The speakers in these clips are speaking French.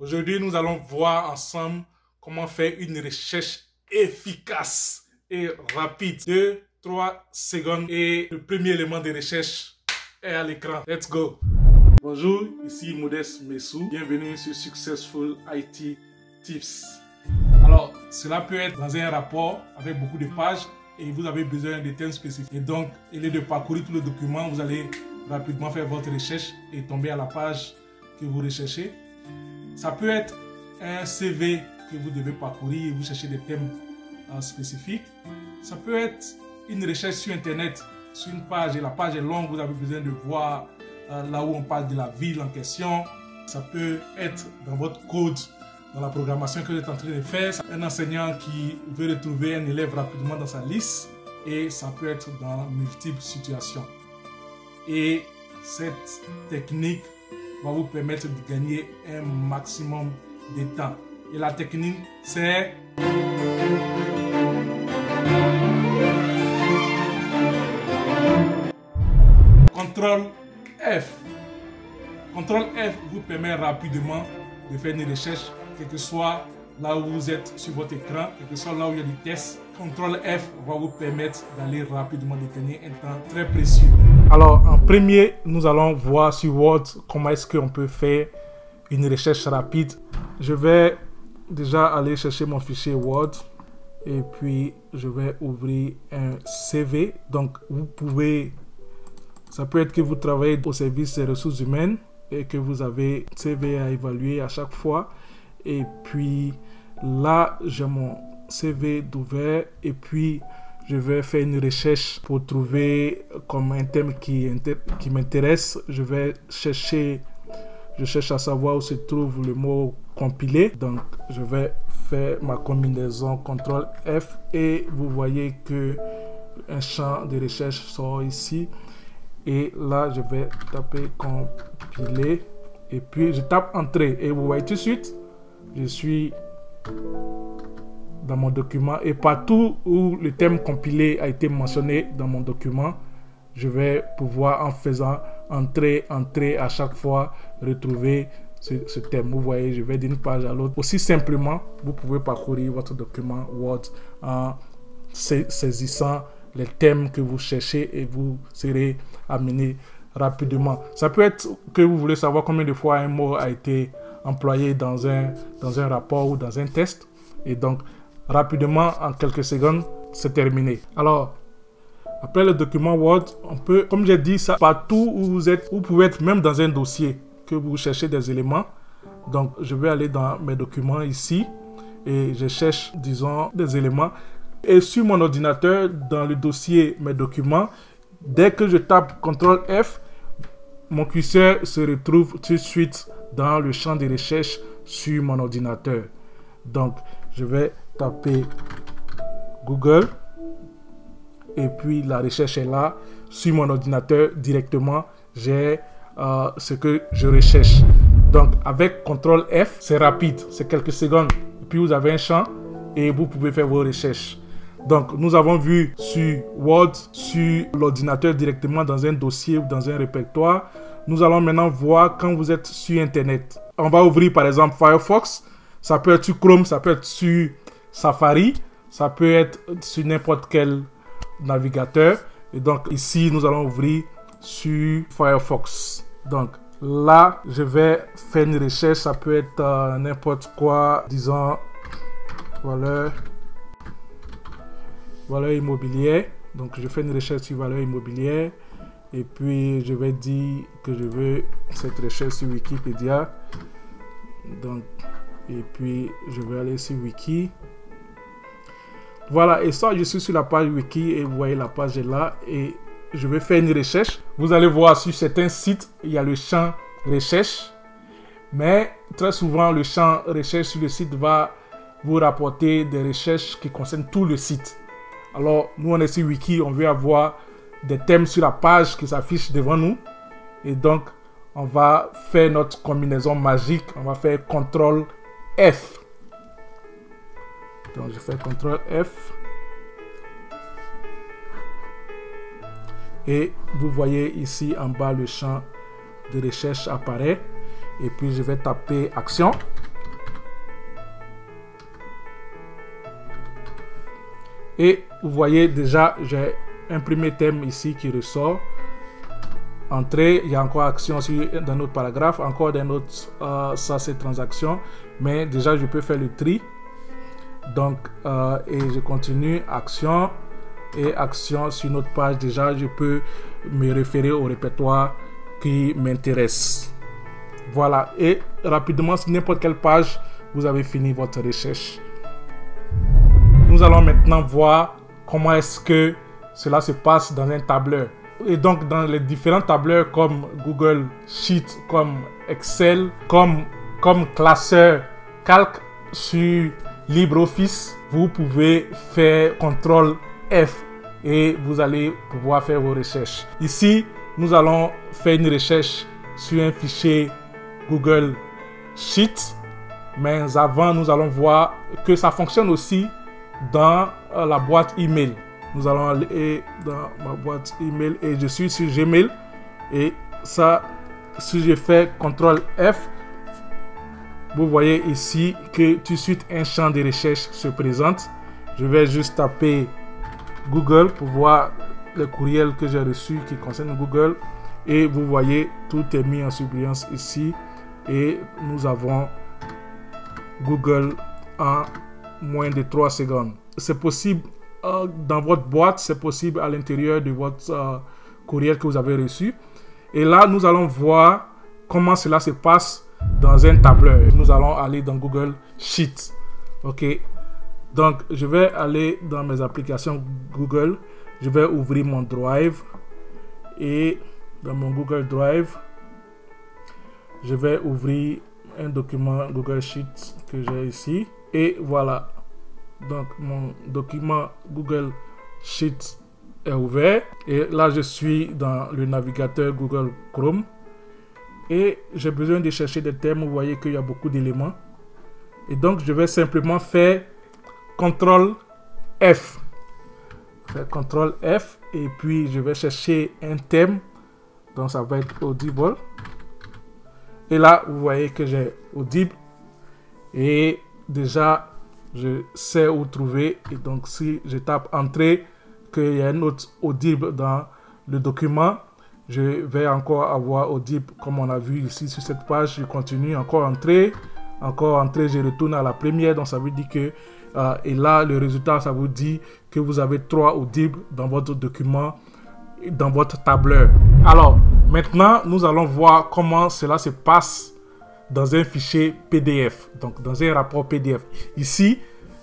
Aujourd'hui, nous allons voir ensemble comment faire une recherche efficace et rapide. 2-3 secondes et le premier élément de recherche est à l'écran. Let's go! Bonjour, ici Modeste Messou. Bienvenue sur Successful IT Tips. Alors, cela peut être dans un rapport avec beaucoup de pages et vous avez besoin de thèmes spécifiques. Et donc, au lieu de parcourir tout le document, vous allez rapidement faire votre recherche et tomber à la page que vous recherchez. Ça peut être un CV que vous devez parcourir et vous cherchez des thèmes spécifiques. Ça peut être une recherche sur Internet, sur une page et la page est longue, vous avez besoin de voir là où on parle de la ville en question. Ça peut être dans votre code, dans la programmation que vous êtes en train de faire. Un enseignant qui veut retrouver un élève rapidement dans sa liste et ça peut être dans multiples situations. Et cette technique va vous permettre de gagner un maximum de temps. Et la technique, c'est CTRL F. CTRL F vous permet rapidement de faire une recherche, quel que soit là où vous êtes sur votre écran, quel que soit là où il y a des tests. CTRL F va vous permettre d'aller rapidement de gagner un temps très précieux. Alors, en premier, nous allons voir sur Word comment est-ce qu'on peut faire une recherche rapide. Je vais déjà aller chercher mon fichier Word et puis je vais ouvrir un CV. Donc, vous pouvez, ça peut être que vous travaillez au service des ressources humaines et que vous avez un CV à évaluer à chaque fois. Et puis là, j'ai mon CV d'ouvert et puis je vais faire une recherche pour trouver comme un thème qui m'intéresse. Je cherche à savoir où se trouve le mot compilé. Donc, je vais faire ma combinaison CTRL F et vous voyez que un champ de recherche sort ici. Et là, je vais taper compiler et puis je tape entrée. Et vous voyez tout de suite, je suis dans mon document et partout où le thème compilé a été mentionné dans mon document, je vais pouvoir, en faisant entrer à chaque fois, retrouver ce thème. Vous voyez, je vais d'une page à l'autre. Aussi simplement, vous pouvez parcourir votre document Word en saisissant les thèmes que vous cherchez et vous serez amené rapidement. Ça peut être que vous voulez savoir combien de fois un mot a été employé dans un rapport ou dans un test. Et donc, rapidement, en quelques secondes, c'est terminé. Alors, après le document Word, on peut, comme j'ai dit, ça partout où vous êtes, vous pouvez être même dans un dossier que vous cherchez des éléments. Donc, je vais aller dans mes documents ici et je cherche, disons, des éléments. Et sur mon ordinateur, dans le dossier mes documents, dès que je tape CTRL F, mon curseur se retrouve tout de suite dans le champ de recherche sur mon ordinateur. Donc, je vais taper Google et puis la recherche est là. Sur mon ordinateur, directement, j'ai ce que je recherche. Donc, avec CTRL F, c'est rapide, c'est quelques secondes. Et puis, vous avez un champ et vous pouvez faire vos recherches. Donc, nous avons vu sur Word, sur l'ordinateur directement dans un dossier ou dans un répertoire. Nous allons maintenant voir quand vous êtes sur Internet. On va ouvrir par exemple Firefox. Ça peut être sur Chrome, ça peut être sur Safari, ça peut être sur n'importe quel navigateur. Et donc ici, nous allons ouvrir sur Firefox. Donc là, je vais faire une recherche. Ça peut être n'importe quoi, disons valeur immobilière. Donc je fais une recherche sur valeur immobilière. Et puis je vais dire que je veux cette recherche sur Wikipédia. Donc, et puis je vais aller sur Wiki. Voilà, et ça, je suis sur la page Wiki et vous voyez la page est là. Et je vais faire une recherche. Vous allez voir sur certains sites, il y a le champ recherche. Mais très souvent, le champ recherche sur le site va vous rapporter des recherches qui concernent tout le site. Alors, nous, on est sur Wiki, on veut avoir des thèmes sur la page qui s'affichent devant nous. Et donc, on va faire notre combinaison magique. On va faire CTRL F. Donc, je fais CTRL F. Et vous voyez ici en bas le champ de recherche apparaît. Et puis, je vais taper Action. Et vous voyez déjà, j'ai un premier thème ici qui ressort. Entrée, il y a encore action dans notre paragraphe, encore d'un autre, ça c'est transaction, mais déjà je peux faire le tri. Donc, et je continue, action, et action sur notre page. Déjà, je peux me référer au répertoire qui m'intéresse. Voilà, et rapidement, sur n'importe quelle page, vous avez fini votre recherche. Nous allons maintenant voir comment est-ce que cela se passe dans un tableur. Et donc, dans les différents tableurs comme Google Sheet, comme Excel, comme classeur calque sur LibreOffice, vous pouvez faire CTRL F et vous allez pouvoir faire vos recherches. Ici, nous allons faire une recherche sur un fichier Google Sheet, mais avant, nous allons voir que ça fonctionne aussi dans la boîte email. Nous allons aller dans ma boîte email et je suis sur Gmail. Et ça, si je fais CTRL F, vous voyez ici que tout de suite un champ de recherche se présente. Je vais juste taper Google pour voir les courriels que j'ai reçus qui concernent Google. Et vous voyez, tout est mis en surbrillance ici. Et nous avons Google en moins de 3 secondes. C'est possible dans votre boîte, c'est possible à l'intérieur de votre courriel que vous avez reçu. Et là, nous allons voir comment cela se passe dans un tableur. Nous allons aller dans Google Sheet. Ok. Donc, je vais aller dans mes applications Google. Je vais ouvrir mon Drive. Et dans mon Google Drive, je vais ouvrir un document Google Sheet que j'ai ici. Et voilà. Donc, mon document Google Sheet est ouvert. Et là, je suis dans le navigateur Google Chrome. Et j'ai besoin de chercher des termes. Vous voyez qu'il y a beaucoup d'éléments. Et donc, je vais simplement faire CTRL F. CTRL F. Et puis, je vais chercher un thème. Donc, ça va être Audible. Et là, vous voyez que j'ai Audible. Et déjà, je sais où trouver. Et donc, si je tape Entrée, qu'il y a une autre Audible dans le document, je vais encore avoir Audible comme on a vu ici sur cette page. Je continue, encore Entrée, je retourne à la première. Donc, ça veut dire que, et là, le résultat, ça vous dit que vous avez 3 Audibles dans votre document, dans votre tableur. Alors, maintenant, nous allons voir comment cela se passe dans un fichier PDF, donc dans un rapport PDF. Ici,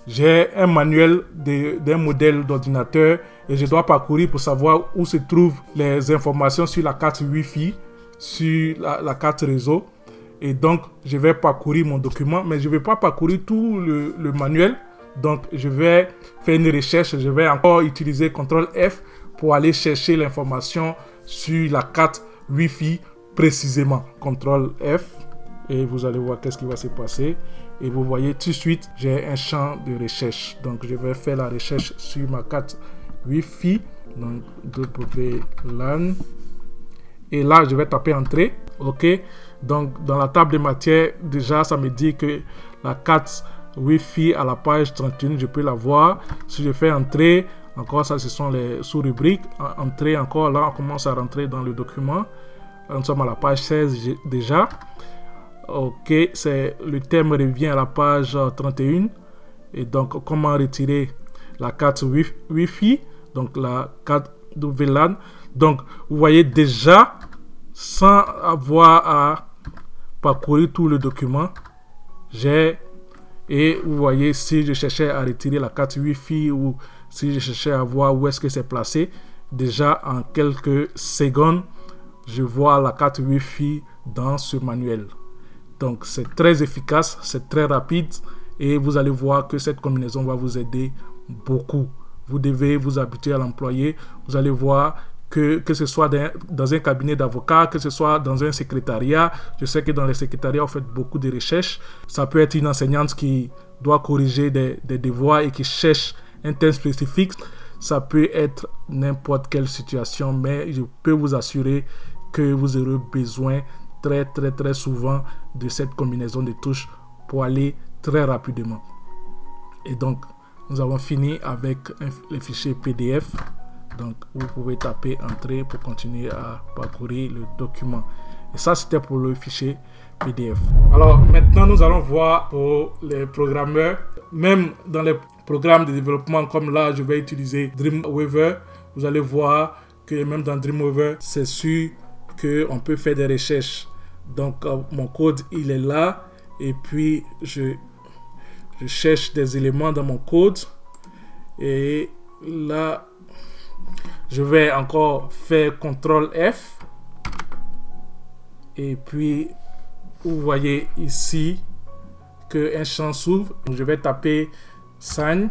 j'ai un manuel d'un modèle d'ordinateur et je dois parcourir pour savoir où se trouvent les informations sur la carte Wi-Fi, sur la carte réseau. Et donc, je vais parcourir mon document, mais je ne vais pas parcourir tout le manuel. Donc, je vais faire une recherche. Je vais encore utiliser CTRL F pour aller chercher l'information sur la carte Wi-Fi précisément. CTRL F. Et vous allez voir qu'est-ce qui va se passer. Et vous voyez tout de suite, j'ai un champ de recherche. Donc, je vais faire la recherche sur ma carte Wi-Fi. Donc, WLAN. Et là, je vais taper Entrée. OK. Donc, dans la table de matière, déjà, ça me dit que la carte Wi-Fi à la page 31, je peux la voir. Si je fais Entrée, encore ça, ce sont les sous-rubriques. Entrée, encore là, on commence à rentrer dans le document. Nous sommes à la page 16 déjà. Ok, le thème revient à la page 31. Et donc, comment retirer la carte Wi-Fi, donc la carte WLAN. Donc, vous voyez déjà, sans avoir à parcourir tout le document, et vous voyez, si je cherchais à retirer la carte Wi-Fi ou si je cherchais à voir où est-ce que c'est placé, déjà en quelques secondes, je vois la carte Wi-Fi dans ce manuel. Donc, c'est très efficace, c'est très rapide et vous allez voir que cette combinaison va vous aider beaucoup. Vous devez vous habituer à l'employer. Vous allez voir que ce soit dans un cabinet d'avocat, que ce soit dans un secrétariat. Je sais que dans les secrétariats, vous faites beaucoup de recherches. Ça peut être une enseignante qui doit corriger des devoirs et qui cherche un thème spécifique. Ça peut être n'importe quelle situation, mais je peux vous assurer que vous aurez besoin très souvent de cette combinaison de touches pour aller très rapidement. Et donc, nous avons fini avec les fichiers PDF. Donc vous pouvez taper entrée pour continuer à parcourir le document. Et ça, c'était pour le fichier PDF. Alors maintenant, nous allons voir pour les programmeurs. Même dans les programmes de développement, comme là, je vais utiliser Dreamweaver. Vous allez voir que même dans Dreamweaver, c'est sûr qu'on peut faire des recherches. Donc mon code, il est là. Et puis, je cherche des éléments dans mon code. Et là, je vais encore faire CTRL F. Et puis, vous voyez ici qu'un champ s'ouvre. Je vais taper sign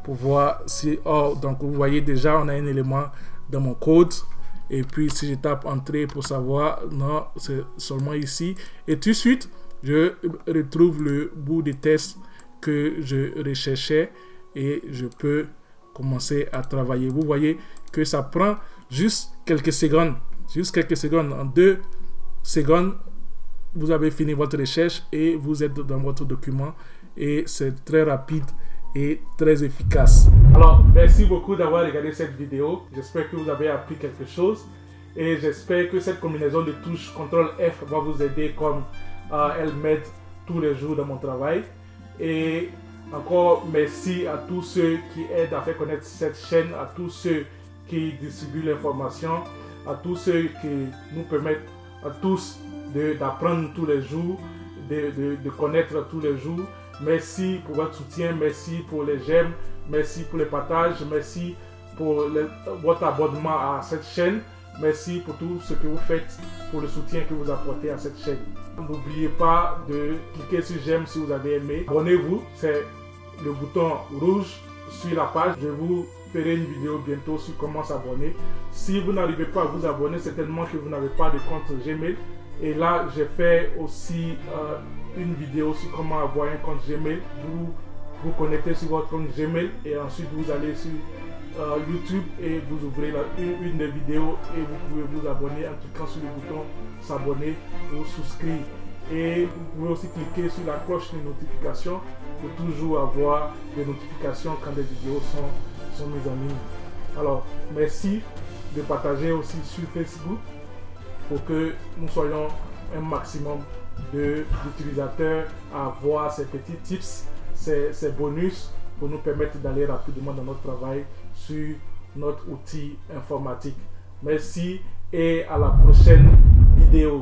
pour voir si... Oh, donc vous voyez déjà, on a un élément dans mon code. Et puis, si je tape entrée pour savoir, non, c'est seulement ici. Et tout de suite, je retrouve le bout des tests que je recherchais et je peux commencer à travailler. Vous voyez que ça prend juste quelques secondes. Juste quelques secondes. En 2 secondes, vous avez fini votre recherche et vous êtes dans votre document. Et c'est très rapide et très efficace. Alors, merci beaucoup d'avoir regardé cette vidéo. J'espère que vous avez appris quelque chose. Et j'espère que cette combinaison de touches CTRL F va vous aider comme elle m'aide tous les jours dans mon travail. Et encore merci à tous ceux qui aident à faire connaître cette chaîne, à tous ceux qui distribuent l'information, à tous ceux qui nous permettent à tous d'apprendre tous les jours, de connaître tous les jours. Merci pour votre soutien, merci pour les j'aime, merci pour les partages, merci pour votre abonnement à cette chaîne. Merci pour tout ce que vous faites, pour le soutien que vous apportez à cette chaîne. N'oubliez pas de cliquer sur j'aime si vous avez aimé. Abonnez-vous, c'est le bouton rouge sur la page. Je vous ferai une vidéo bientôt sur comment s'abonner. Si vous n'arrivez pas à vous abonner, certainement que vous n'avez pas de compte Gmail. Et là, j'ai fait aussi une vidéo sur comment avoir un compte Gmail. Vous vous connectez sur votre compte Gmail et ensuite vous allez sur YouTube et vous ouvrez une des vidéos et vous pouvez vous abonner en cliquant sur le bouton s'abonner ou souscrire. Et vous pouvez aussi cliquer sur la cloche de notification pour toujours avoir des notifications quand des vidéos sont mises en ligne. Alors, merci de partager aussi sur Facebook pour que nous soyons un maximum d'utilisateurs à voir ces petits tips, ces bonus pour nous permettre d'aller rapidement dans notre travail sur notre outil informatique. Merci et à la prochaine vidéo.